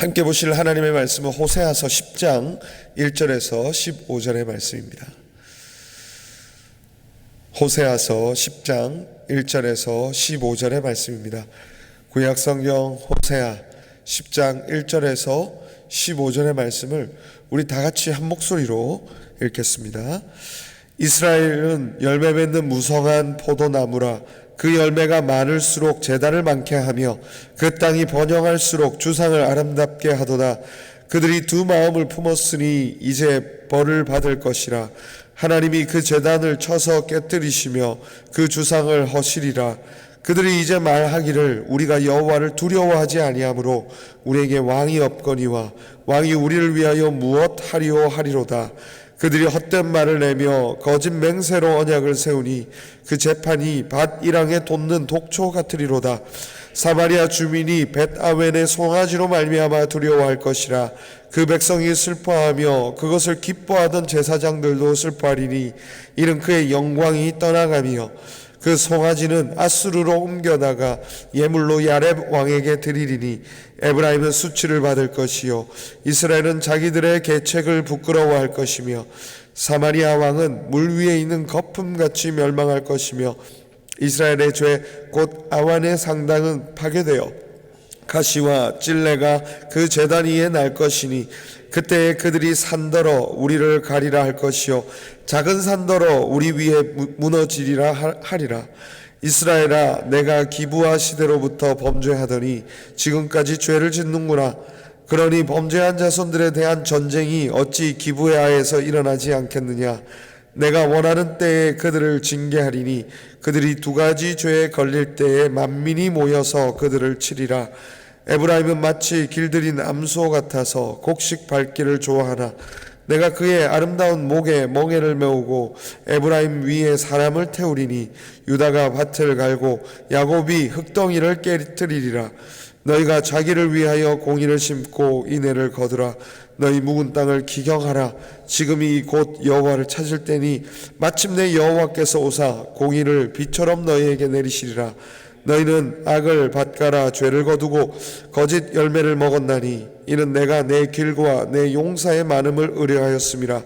함께 보실 하나님의 말씀은 호세아서 10장 1절에서 15절의 말씀입니다. 호세아서 10장 1절에서 15절의 말씀입니다. 구약성경 호세아 10장 1절에서 15절의 말씀을 우리 다 같이 한 목소리로 읽겠습니다. 이스라엘은 열매 맺는 무성한 포도나무라. 그 열매가 많을수록 재단을 많게 하며 그 땅이 번영할수록 주상을 아름답게 하도다. 그들이 두 마음을 품었으니 이제 벌을 받을 것이라. 하나님이 그 재단을 쳐서 깨뜨리시며 그 주상을 허시리라. 그들이 이제 말하기를 우리가 여호와를 두려워하지 아니하므로 우리에게 왕이 없거니와 왕이 우리를 위하여 무엇 하리오 하리로다. 그들이 헛된 말을 내며 거짓 맹세로 언약을 세우니 그 재판이 밭 일항에 돋는 독초 같으리로다. 사마리아 주민이 벳아웬의 송아지로 말미암아 두려워할 것이라. 그 백성이 슬퍼하며 그것을 기뻐하던 제사장들도 슬퍼하리니 이는 그의 영광이 떠나가며 그 송아지는 아수르로 옮겨다가 예물로 야렙 왕에게 드리리니 에브라임은 수치를 받을 것이요 이스라엘은 자기들의 계책을 부끄러워할 것이며 사마리아 왕은 물 위에 있는 거품같이 멸망할 것이며 이스라엘의 죄 곧 아완의 상당은 파괴되어 가시와 찔레가 그 제단 위에 날 것이니 그때에 그들이 산더러 우리를 가리라 할 것이요 작은 산더러 우리 위에 무너지리라 하리라. 이스라엘아, 내가 기브아 시대로부터 범죄하더니 지금까지 죄를 짓는구나. 그러니 범죄한 자손들에 대한 전쟁이 어찌 기브아에서 일어나지 않겠느냐. 내가 원하는 때에 그들을 징계하리니 그들이 두 가지 죄에 걸릴 때에 만민이 모여서 그들을 치리라. 에브라임은 마치 길들인 암소 같아서 곡식 밟기를 좋아하나 내가 그의 아름다운 목에 멍에를 메우고 에브라임 위에 사람을 태우리니 유다가 밭을 갈고 야곱이 흙덩이를 깨뜨리리라. 너희가 자기를 위하여 공의를 심고 인애를 거두라. 너희 묵은 땅을 기경하라. 지금이 곧 여호와를 찾을 때니 마침내 여호와께서 오사 공의를 비처럼 너희에게 내리시리라. 너희는 악을 밭가라 죄를 거두고 거짓 열매를 먹었나니 이는 내가 내 길과 내 용사의 많음을 의뢰하였음이라.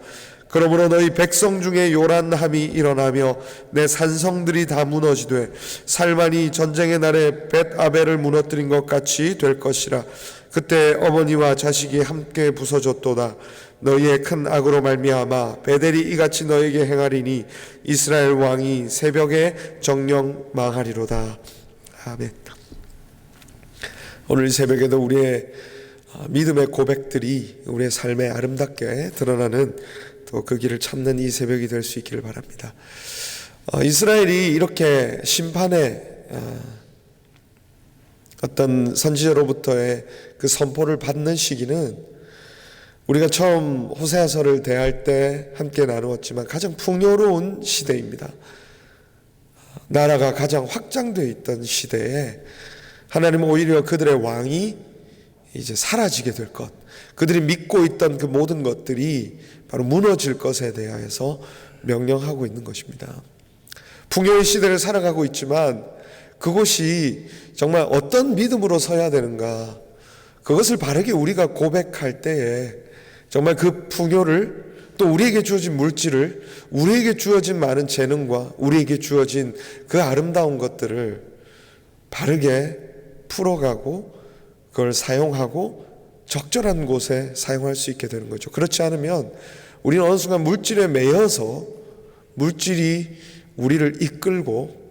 그러므로 너희 백성 중에 요란함이 일어나며 내 산성들이 다 무너지되 살만이 전쟁의 날에 벳아벨을 무너뜨린 것 같이 될 것이라. 그때 어머니와 자식이 함께 부서졌도다. 너희의 큰 악으로 말미암아 베델이 이같이 너에게 행하리니 이스라엘 왕이 새벽에 정령 망하리로다. 아멘. 오늘 새벽에도 우리의 믿음의 고백들이 우리의 삶에 아름답게 드러나는 또 그 길을 찾는 이 새벽이 될 수 있기를 바랍니다. 이스라엘이 이렇게 심판의 어떤 선지자로부터의 그 선포를 받는 시기는 우리가 처음 호세아서를 대할 때 함께 나누었지만 가장 풍요로운 시대입니다. 나라가 가장 확장되어 있던 시대에 하나님은 오히려 그들의 왕이 이제 사라지게 될 것, 그들이 믿고 있던 그 모든 것들이 바로 무너질 것에 대하여서 명령하고 있는 것입니다. 풍요의 시대를 살아가고 있지만 그곳이 정말 어떤 믿음으로 서야 되는가, 그것을 바르게 우리가 고백할 때에 정말 그 풍요를, 또 우리에게 주어진 물질을, 우리에게 주어진 많은 재능과 우리에게 주어진 그 아름다운 것들을 바르게 풀어가고 그걸 사용하고 적절한 곳에 사용할 수 있게 되는 거죠. 그렇지 않으면 우리는 어느 순간 물질에 매여서 물질이 우리를 이끌고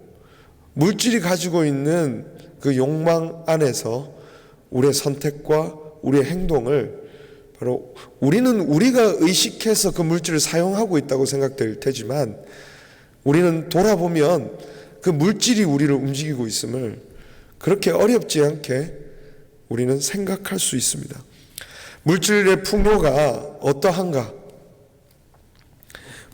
물질이 가지고 있는 그 욕망 안에서 우리의 선택과 우리의 행동을 바로 우리는 우리가 의식해서 그 물질을 사용하고 있다고 생각될 테지만 우리는 돌아보면 그 물질이 우리를 움직이고 있음을 그렇게 어렵지 않게 우리는 생각할 수 있습니다. 물질의 풍요가 어떠한가?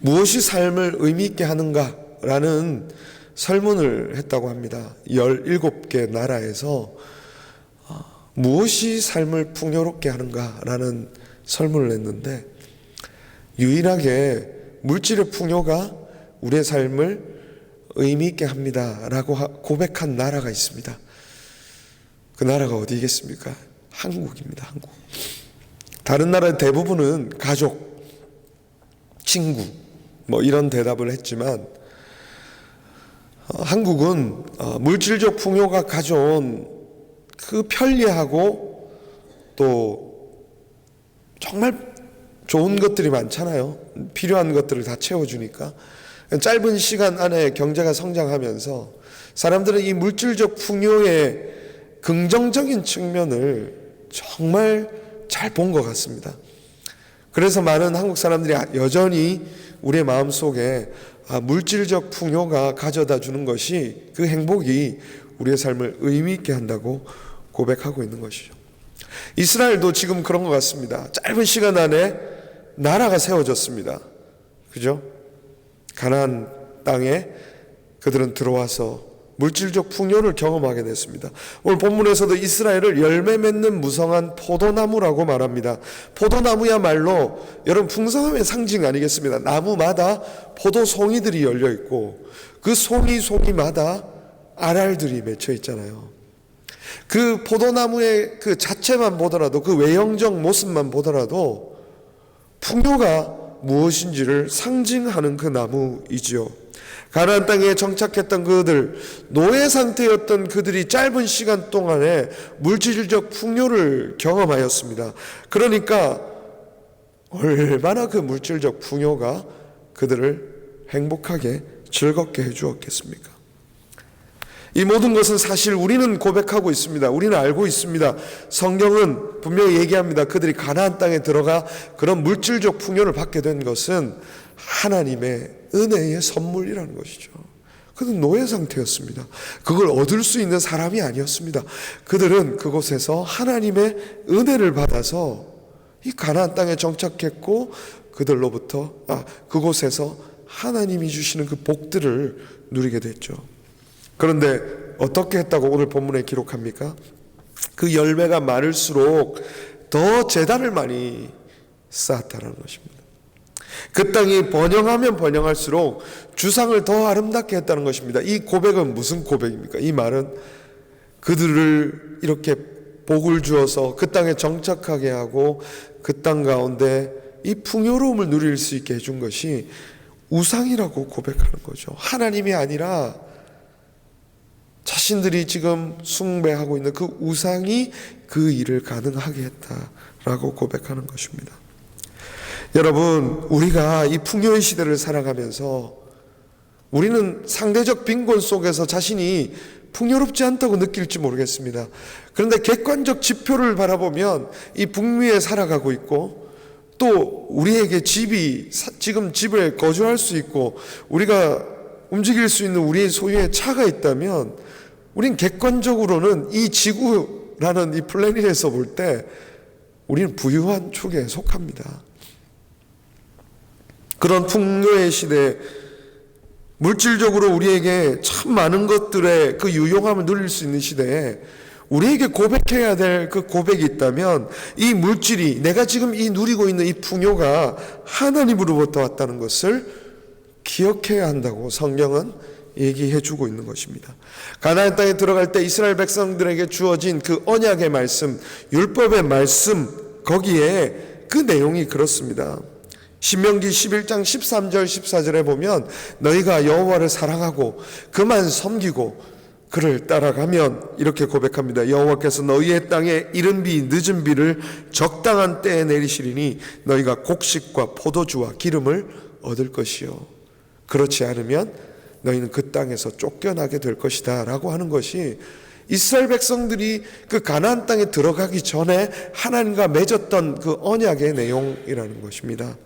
무엇이 삶을 의미 있게 하는가라는 설문을 했다고 합니다. 17개 나라에서 무엇이 삶을 풍요롭게 하는가라는 설문을 했는데 유일하게 물질의 풍요가 우리의 삶을 의미 있게 합니다라고 고백한 나라가 있습니다. 그 나라가 어디겠습니까? 한국입니다. 한국. 다른 나라 대부분은 가족, 친구 뭐 이런 대답을 했지만 한국은 물질적 풍요가 가져온 그 편리하고 또 정말 좋은 것들이 많잖아요. 필요한 것들을 다 채워주니까 짧은 시간 안에 경제가 성장하면서 사람들은 이 물질적 풍요의 긍정적인 측면을 정말 잘 본 것 같습니다. 그래서 많은 한국 사람들이 여전히 우리의 마음속에 물질적 풍요가 가져다 주는 것이, 그 행복이 우리의 삶을 의미 있게 한다고 고백하고 있는 것이죠. 이스라엘도 지금 그런 것 같습니다. 짧은 시간 안에 나라가 세워졌습니다. 그죠? 가나안 땅에 그들은 들어와서 물질적 풍요를 경험하게 됐습니다. 오늘 본문에서도 이스라엘을 열매 맺는 무성한 포도나무라고 말합니다. 포도나무야말로 여러분 풍성함의 상징 아니겠습니다. 나무마다 포도송이들이 열려 있고 그 송이마다 알알들이 맺혀 있잖아요. 그 포도나무의 그 자체만 보더라도, 그 외형적 모습만 보더라도 풍요가 무엇인지를 상징하는 그 나무이지요. 가나안 땅에 정착했던 그들, 노예 상태였던 그들이 짧은 시간 동안에 물질적 풍요를 경험하였습니다. 그러니까 얼마나 그 물질적 풍요가 그들을 행복하게 즐겁게 해주었겠습니까? 이 모든 것은 사실 우리는 고백하고 있습니다. 우리는 알고 있습니다. 성경은 분명히 얘기합니다. 그들이 가나안 땅에 들어가 그런 물질적 풍요를 받게 된 것은 하나님의 은혜의 선물이라는 것이죠. 그들은 노예 상태였습니다. 그걸 얻을 수 있는 사람이 아니었습니다. 그들은 그곳에서 하나님의 은혜를 받아서 이 가나안 땅에 정착했고 그곳에서 하나님이 주시는 그 복들을 누리게 됐죠. 그런데 어떻게 했다고 오늘 본문에 기록합니까? 그 열매가 많을수록 더 제단을 많이 쌓았다는 것입니다. 그 땅이 번영하면 번영할수록 주상을 더 아름답게 했다는 것입니다. 이 고백은 무슨 고백입니까? 이 말은 그들을 이렇게 복을 주어서 그 땅에 정착하게 하고 그 땅 가운데 이 풍요로움을 누릴 수 있게 해준 것이 우상이라고 고백하는 거죠. 하나님이 아니라 자신들이 지금 숭배하고 있는 그 우상이 그 일을 가능하게 했다라고 고백하는 것입니다. 여러분, 우리가 이 풍요의 시대를 살아가면서 우리는 상대적 빈곤 속에서 자신이 풍요롭지 않다고 느낄지 모르겠습니다. 그런데 객관적 지표를 바라보면 이 북미에 살아가고 있고 또 우리에게 지금 집에 거주할 수 있고 우리가 움직일 수 있는 우리의 소유의 차가 있다면 우린 객관적으로는 이 지구라는 이 플래닛에서 볼 때 우리는 부유한 축에 속합니다. 그런 풍요의 시대에 물질적으로 우리에게 참 많은 것들의 그 유용함을 누릴 수 있는 시대에 우리에게 고백해야 될 그 고백이 있다면 이 물질이, 내가 지금 누리고 있는 이 풍요가 하나님으로부터 왔다는 것을 기억해야 한다고 성경은 얘기해 주고 있는 것입니다. 가나안 땅에 들어갈 때 이스라엘 백성들에게 주어진 그 언약의 말씀, 율법의 말씀, 거기에 그 내용이 그렇습니다. 신명기 11장 13절 14절에 보면 너희가 여호와를 사랑하고 그만 섬기고 그를 따라가면 이렇게 고백합니다. 여호와께서 너희의 땅에 이른 비 늦은 비를 적당한 때에 내리시리니 너희가 곡식과 포도주와 기름을 얻을 것이요 그렇지 않으면 너희는 그 땅에서 쫓겨나게 될 것이다 라고 하는 것이 이스라엘 백성들이 그 가나안 땅에 들어가기 전에 하나님과 맺었던 그 언약의 내용이라는 것입니다.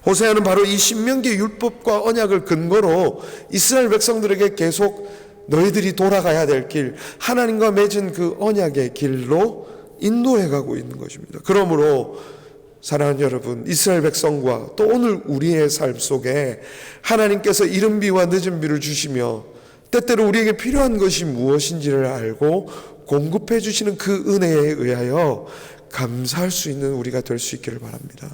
호세아는 바로 이 신명기 율법과 언약을 근거로 이스라엘 백성들에게 계속 너희들이 돌아가야 될 길, 하나님과 맺은 그 언약의 길로 인도해 가고 있는 것입니다. 그러므로 사랑하는 여러분, 이스라엘 백성과 또 오늘 우리의 삶 속에 하나님께서 이른 비와 늦은 비를 주시며 때때로 우리에게 필요한 것이 무엇인지를 알고 공급해 주시는 그 은혜에 의하여 감사할 수 있는 우리가 될 수 있기를 바랍니다.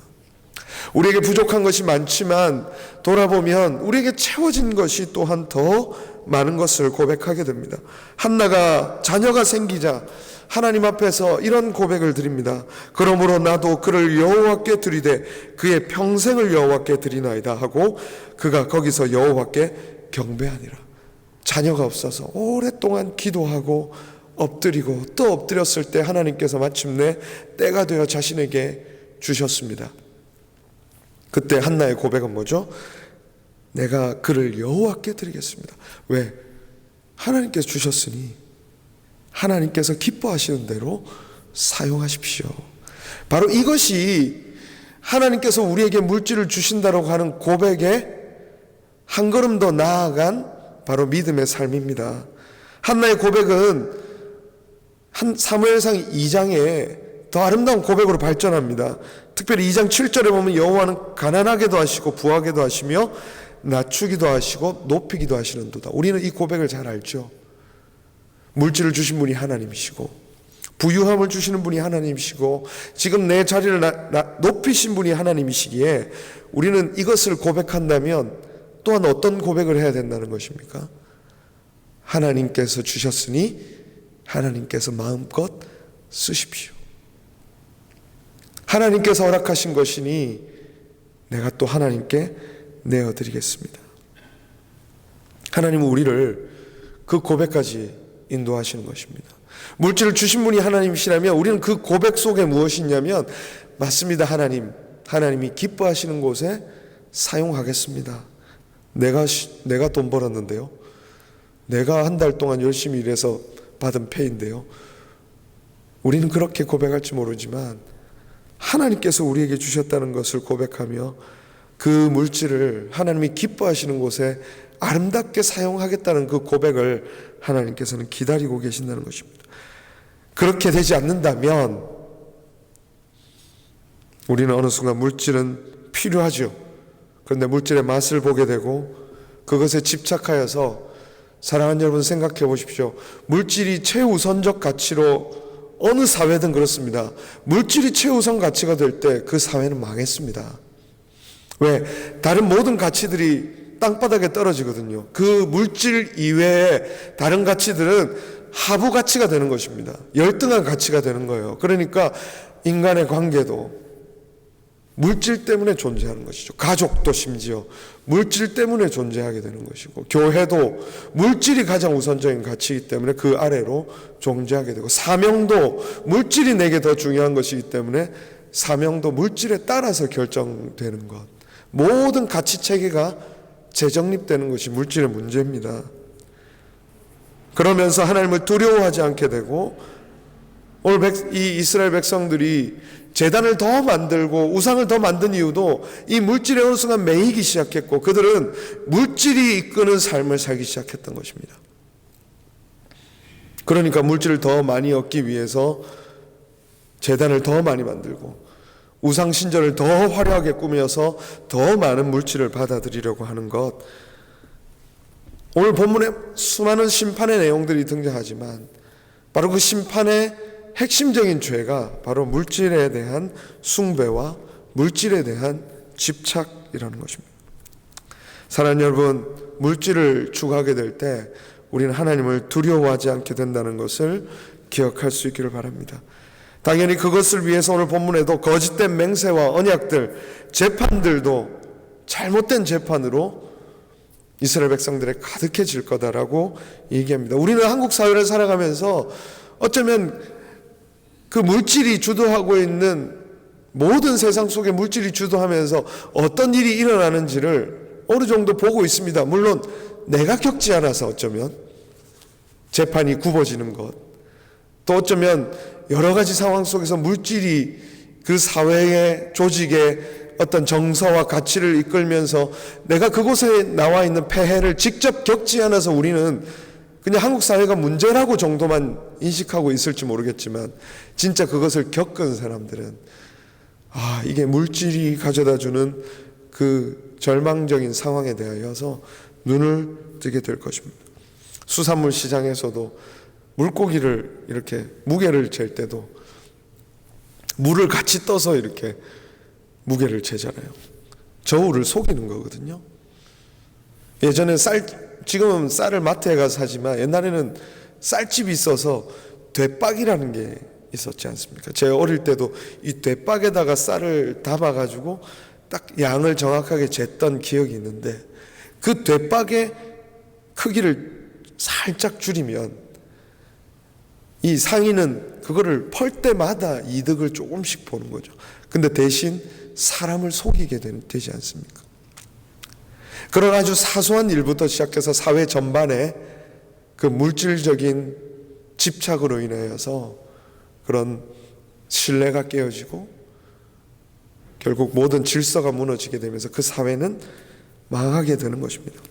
우리에게 부족한 것이 많지만 돌아보면 우리에게 채워진 것이 또한 더 많은 것을 고백하게 됩니다. 한나가 자녀가 생기자 하나님 앞에서 이런 고백을 드립니다. 그러므로 나도 그를 여호와께 드리되 그의 평생을 여호와께 드리나이다 하고 그가 거기서 여호와께 경배하니라. 자녀가 없어서 오랫동안 기도하고 엎드리고 또 엎드렸을 때 하나님께서 마침내 때가 되어 자신에게 주셨습니다. 그때 한나의 고백은 뭐죠? 내가 그를 여호와께 드리겠습니다. 왜? 하나님께서 주셨으니 하나님께서 기뻐하시는 대로 사용하십시오. 바로 이것이 하나님께서 우리에게 물질을 주신다고 하는 고백에 한 걸음 더 나아간 바로 믿음의 삶입니다. 한나의 고백은 사무엘상 2장에 더 아름다운 고백으로 발전합니다. 특별히 2장 7절에 보면 여호와는 가난하게도 하시고 부하게도 하시며 낮추기도 하시고 높이기도 하시는도다. 우리는 이 고백을 잘 알죠. 물질을 주신 분이 하나님이시고 부유함을 주시는 분이 하나님이시고 지금 내 자리를 높이신 분이 하나님이시기에 우리는 이것을 고백한다면 또한 어떤 고백을 해야 된다는 것입니까? 하나님께서 주셨으니 하나님께서 마음껏 쓰십시오. 하나님께서 허락하신 것이니 내가 또 하나님께 내어드리겠습니다. 하나님은 우리를 그 고백까지 인도하시는 것입니다. 물질을 주신 분이 하나님이시라면 우리는 그 고백 속에 무엇이 있냐면 맞습니다. 하나님이 기뻐하시는 곳에 사용하겠습니다. 내가 돈 벌었는데요. 내가 한 달 동안 열심히 일해서 받은 페인데요. 우리는 그렇게 고백할지 모르지만 하나님께서 우리에게 주셨다는 것을 고백하며 그 물질을 하나님이 기뻐하시는 곳에 아름답게 사용하겠다는 그 고백을 하나님께서는 기다리고 계신다는 것입니다. 그렇게 되지 않는다면 우리는 어느 순간 물질은 필요하죠. 그런데 물질의 맛을 보게 되고 그것에 집착하여서 사랑하는 여러분 생각해 보십시오. 물질이 최우선적 가치로 어느 사회든 그렇습니다. 물질이 최우선 가치가 될 때 그 사회는 망했습니다. 왜? 다른 모든 가치들이 땅바닥에 떨어지거든요. 그 물질 이외에 다른 가치들은 하부 가치가 되는 것입니다. 열등한 가치가 되는 거예요. 그러니까 인간의 관계도 물질 때문에 존재하는 것이죠. 가족도 심지어 물질 때문에 존재하게 되는 것이고 교회도 물질이 가장 우선적인 가치이기 때문에 그 아래로 존재하게 되고 사명도 물질이 내게 더 중요한 것이기 때문에 사명도 물질에 따라서 결정되는 것. 모든 가치 체계가 재정립되는 것이 물질의 문제입니다. 그러면서 하나님을 두려워하지 않게 되고 오늘 이 이스라엘 백성들이 제단을 더 만들고 우상을 더 만든 이유도 이 물질에 어느 순간 매이기 시작했고 그들은 물질이 이끄는 삶을 살기 시작했던 것입니다. 그러니까 물질을 더 많이 얻기 위해서 제단을 더 많이 만들고 우상 신전을 더 화려하게 꾸며서 더 많은 물질을 받아들이려고 하는 것. 오늘 본문에 수많은 심판의 내용들이 등장하지만 바로 그 심판의 핵심적인 죄가 바로 물질에 대한 숭배와 물질에 대한 집착이라는 것입니다. 사랑하는 여러분, 물질을 추구하게 될 때 우리는 하나님을 두려워하지 않게 된다는 것을 기억할 수 있기를 바랍니다. 당연히 그것을 위해서 오늘 본문에도 거짓된 맹세와 언약들, 재판들도 잘못된 재판으로 이스라엘 백성들에 가득해질 거다라고 얘기합니다. 우리는 한국 사회를 살아가면서 어쩌면 그 물질이 주도하고 있는 모든 세상 속에 물질이 주도하면서 어떤 일이 일어나는지를 어느 정도 보고 있습니다. 물론 내가 겪지 않아서 어쩌면 재판이 굽어지는 것, 또 어쩌면 여러 가지 상황 속에서 물질이 그 사회의 조직의 어떤 정서와 가치를 이끌면서 내가 그곳에 나와 있는 폐해를 직접 겪지 않아서 우리는 그냥 한국 사회가 문제라고 정도만 인식하고 있을지 모르겠지만 진짜 그것을 겪은 사람들은 이게 물질이 가져다주는 그 절망적인 상황에 대하여서 눈을 뜨게 될 것입니다. 수산물 시장에서도 물고기를 이렇게 무게를 잴 때도 물을 같이 떠서 이렇게 무게를 재잖아요. 저울을 속이는 거거든요. 예전에 지금은 쌀을 마트에 가서 사지만 옛날에는 쌀집이 있어서 되박이라는 게 있었지 않습니까? 제 어릴 때도 이 되박에다가 쌀을 담아가지고 딱 양을 정확하게 쟀던 기억이 있는데, 그 되박의 크기를 살짝 줄이면 이 상인은 그거를 펄 때마다 이득을 조금씩 보는 거죠. 근데 대신 사람을 속이게 되지 않습니까? 그런 아주 사소한 일부터 시작해서 사회 전반에 그 물질적인 집착으로 인하여서 그런 신뢰가 깨어지고 결국 모든 질서가 무너지게 되면서 그 사회는 망하게 되는 것입니다.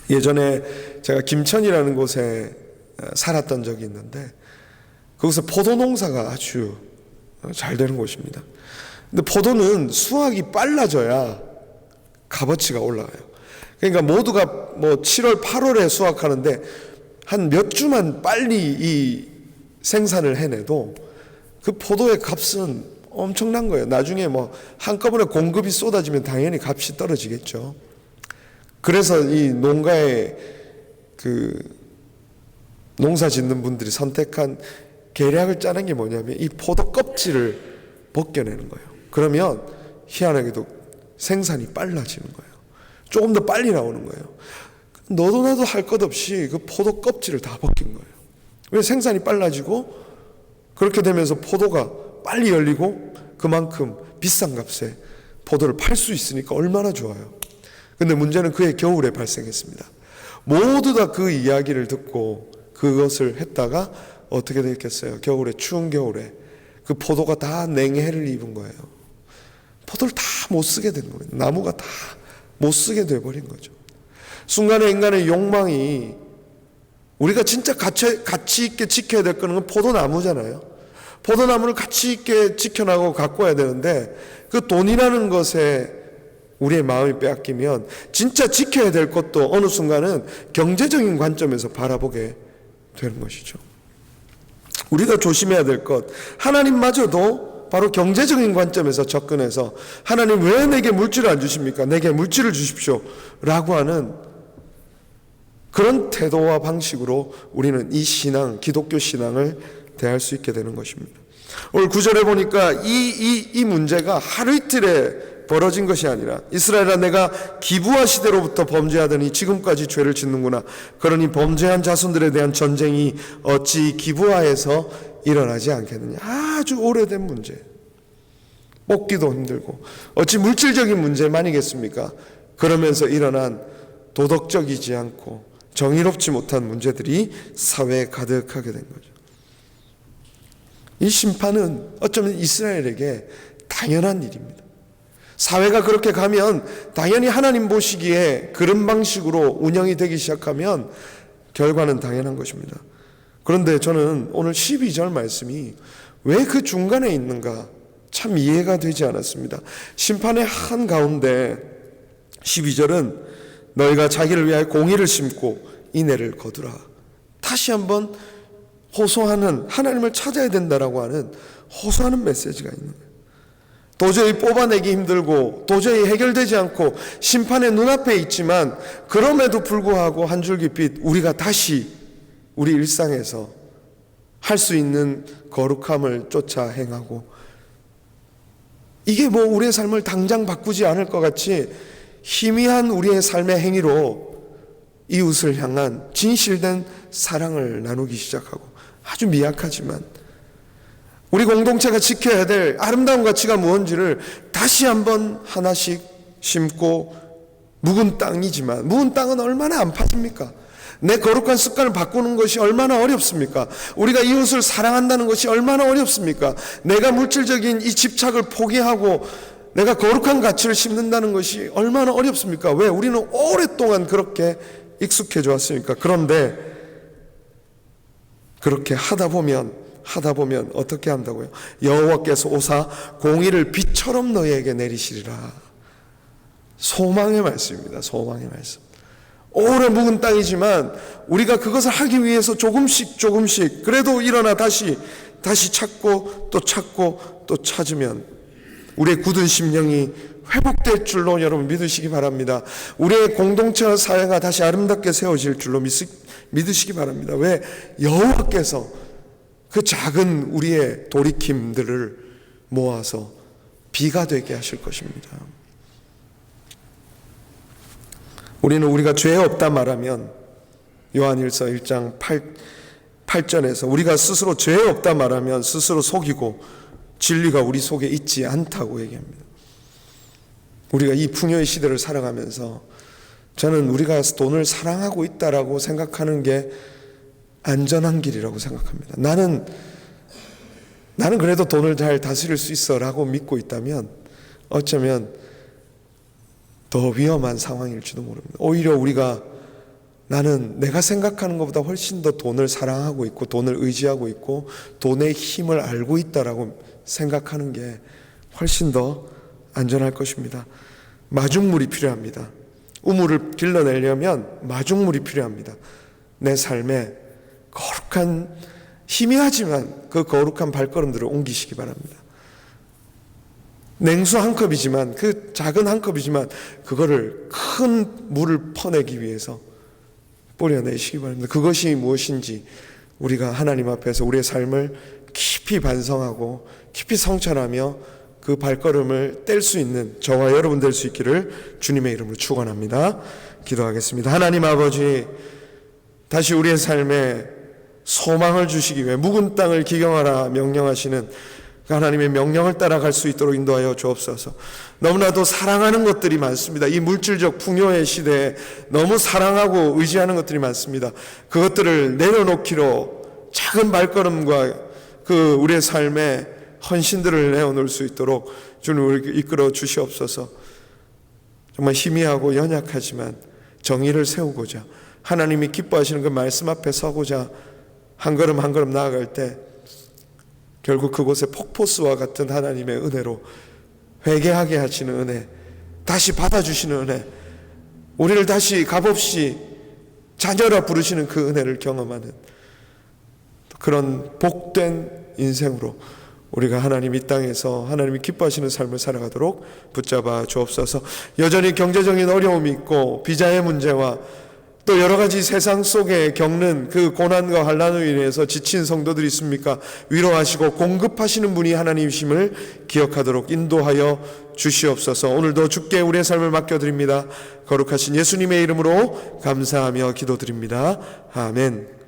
예전에 제가 김천이라는 곳에 살았던 적이 있는데, 거기서 포도 농사가 아주 잘 되는 곳입니다. 근데 포도는 수확이 빨라져야 값어치가 올라가요. 그러니까 모두가 뭐 7월, 8월에 수확하는데 한 몇 주만 빨리 이 생산을 해내도 그 포도의 값은 엄청난 거예요. 나중에 뭐 한꺼번에 공급이 쏟아지면 당연히 값이 떨어지겠죠. 그래서 이 농가에 그 농사 짓는 분들이 선택한 계략을 짜는 게 뭐냐면 이 포도 껍질을 벗겨내는 거예요. 그러면 희한하게도 생산이 빨라지는 거예요. 조금 더 빨리 나오는 거예요. 너도 나도 할 것 없이 그 포도 껍질을 다 벗긴 거예요. 왜? 생산이 빨라지고 그렇게 되면서 포도가 빨리 열리고 그만큼 비싼 값에 포도를 팔 수 있으니까 얼마나 좋아요. 근데 문제는 그해 겨울에 발생했습니다. 모두 다 그 이야기를 듣고 그것을 했다가 어떻게 됐겠어요? 겨울에, 추운 겨울에 그 포도가 다 냉해를 입은 거예요. 포도를 다 못 쓰게 된 거예요. 나무가 다 못 쓰게 돼버린 거죠. 순간에 인간의 욕망이, 우리가 진짜 가치 있게 지켜야 될 거는 포도나무잖아요. 포도나무를 가치 있게 지켜나가고 가꿔야 되는데 그 돈이라는 것에 우리의 마음이 빼앗기면 진짜 지켜야 될 것도 어느 순간은 경제적인 관점에서 바라보게 되는 것이죠. 우리가 조심해야 될 것, 하나님마저도 바로 경제적인 관점에서 접근해서 하나님 왜 내게 물질을 안 주십니까? 내게 물질을 주십시오 라고 하는 그런 태도와 방식으로 우리는 이 신앙, 기독교 신앙을 대할 수 있게 되는 것입니다. 오늘 9절에 보니까 이 문제가 하루 이틀에 벌어진 것이 아니라, 이스라엘아 내가 기브아 시대로부터 범죄하더니 지금까지 죄를 짓는구나. 그러니 범죄한 자손들에 대한 전쟁이 어찌 기브아에서 일어나지 않겠느냐. 아주 오래된 문제, 뽑기도 힘들고 어찌 물질적인 문제만이겠습니까? 그러면서 일어난 도덕적이지 않고 정의롭지 못한 문제들이 사회에 가득하게 된 거죠. 이 심판은 어쩌면 이스라엘에게 당연한 일입니다. 사회가 그렇게 가면 당연히 하나님 보시기에 그런 방식으로 운영이 되기 시작하면 결과는 당연한 것입니다. 그런데 저는 오늘 12절 말씀이 왜 그 중간에 있는가 참 이해가 되지 않았습니다. 심판의 한가운데 12절은 너희가 자기를 위하여 공의를 심고 인애를 거두라. 다시 한번 호소하는, 하나님을 찾아야 된다라고 하는 호소하는 메시지가 있는 거예요. 도저히 뽑아내기 힘들고 도저히 해결되지 않고 심판의 눈앞에 있지만 그럼에도 불구하고 한 줄기빛 우리가 다시 우리 일상에서 할 수 있는 거룩함을 쫓아 행하고, 이게 뭐 우리의 삶을 당장 바꾸지 않을 것 같이 희미한 우리의 삶의 행위로 이웃을 향한 진실된 사랑을 나누기 시작하고, 아주 미약하지만 우리 공동체가 지켜야 될 아름다운 가치가 무엇인지를 다시 한번 하나씩 심고, 묵은 땅이지만 묵은 땅은 얼마나 안 파집니까? 내 거룩한 습관을 바꾸는 것이 얼마나 어렵습니까? 우리가 이웃을 사랑한다는 것이 얼마나 어렵습니까? 내가 물질적인 이 집착을 포기하고 내가 거룩한 가치를 심는다는 것이 얼마나 어렵습니까? 왜? 우리는 오랫동안 그렇게 익숙해져 왔으니까. 그런데 그렇게 하다 보면 어떻게 한다고요? 여호와께서 오사 공의를 비처럼 너희에게 내리시리라. 소망의 말씀입니다. 소망의 말씀. 오래 묵은 땅이지만 우리가 그것을 하기 위해서 조금씩 그래도 일어나 다시 찾고 또 찾으면 우리의 굳은 심령이 회복될 줄로 여러분 믿으시기 바랍니다. 우리의 공동체와 사회가 다시 아름답게 세워질 줄로 믿으시기 바랍니다. 왜? 여호와께서 그 작은 우리의 돌이킴들을 모아서 비가 되게 하실 것입니다. 우리는 우리가 죄 없다 말하면 요한일서 1장 8절에서 우리가 스스로 죄 없다 말하면 스스로 속이고 진리가 우리 속에 있지 않다고 얘기합니다. 우리가 이 풍요의 시대를 살아가면서 저는 우리가 돈을 사랑하고 있다라고 생각하는 게 안전한 길이라고 생각합니다. 나는 그래도 돈을 잘 다스릴 수 있어라고 믿고 있다면 어쩌면 더 위험한 상황일지도 모릅니다. 오히려 우리가 나는 내가 생각하는 것보다 훨씬 더 돈을 사랑하고 있고 돈을 의지하고 있고 돈의 힘을 알고 있다라고 생각하는 게 훨씬 더 안전할 것입니다. 마중물이 필요합니다. 우물을 길러내려면 마중물이 필요합니다. 내 삶에 거룩한 희미하지만 그 거룩한 발걸음들을 옮기시기 바랍니다. 냉수 한 컵이지만 그 작은 한 컵이지만 그거를 큰 물을 퍼내기 위해서 뿌려내시기 바랍니다. 그것이 무엇인지 우리가 하나님 앞에서 우리의 삶을 깊이 반성하고 깊이 성찰하며 그 발걸음을 뗄 수 있는 저와 여러분 될 수 있기를 주님의 이름으로 축원합니다. 기도하겠습니다. 하나님 아버지, 다시 우리의 삶에 소망을 주시기 위해 묵은 땅을 기경하라 명령하시는 하나님의 명령을 따라갈 수 있도록 인도하여 주옵소서. 너무나도 사랑하는 것들이 많습니다. 이 물질적 풍요의 시대에 너무 사랑하고 의지하는 것들이 많습니다. 그것들을 내려놓기로 작은 발걸음과 그 우리의 삶에 헌신들을 내어놓을 수 있도록 주님 우리를 이끌어 주시옵소서. 정말 희미하고 연약하지만 정의를 세우고자 하나님이 기뻐하시는 그 말씀 앞에 서고자 한 걸음 한 걸음 나아갈 때 결국 그곳에 폭포수와 같은 하나님의 은혜로 회개하게 하시는 은혜, 다시 받아주시는 은혜, 우리를 다시 값없이 자녀라 부르시는 그 은혜를 경험하는 그런 복된 인생으로 우리가 하나님 이 땅에서 하나님이 기뻐하시는 삶을 살아가도록 붙잡아 주옵소서. 여전히 경제적인 어려움이 있고 비자의 문제와 또 여러 가지 세상 속에 겪는 그 고난과 환난으로 인해서 지친 성도들이 있습니까? 위로하시고 공급하시는 분이 하나님이심을 기억하도록 인도하여 주시옵소서. 오늘도 주께 우리의 삶을 맡겨드립니다. 거룩하신 예수님의 이름으로 감사하며 기도드립니다. 아멘.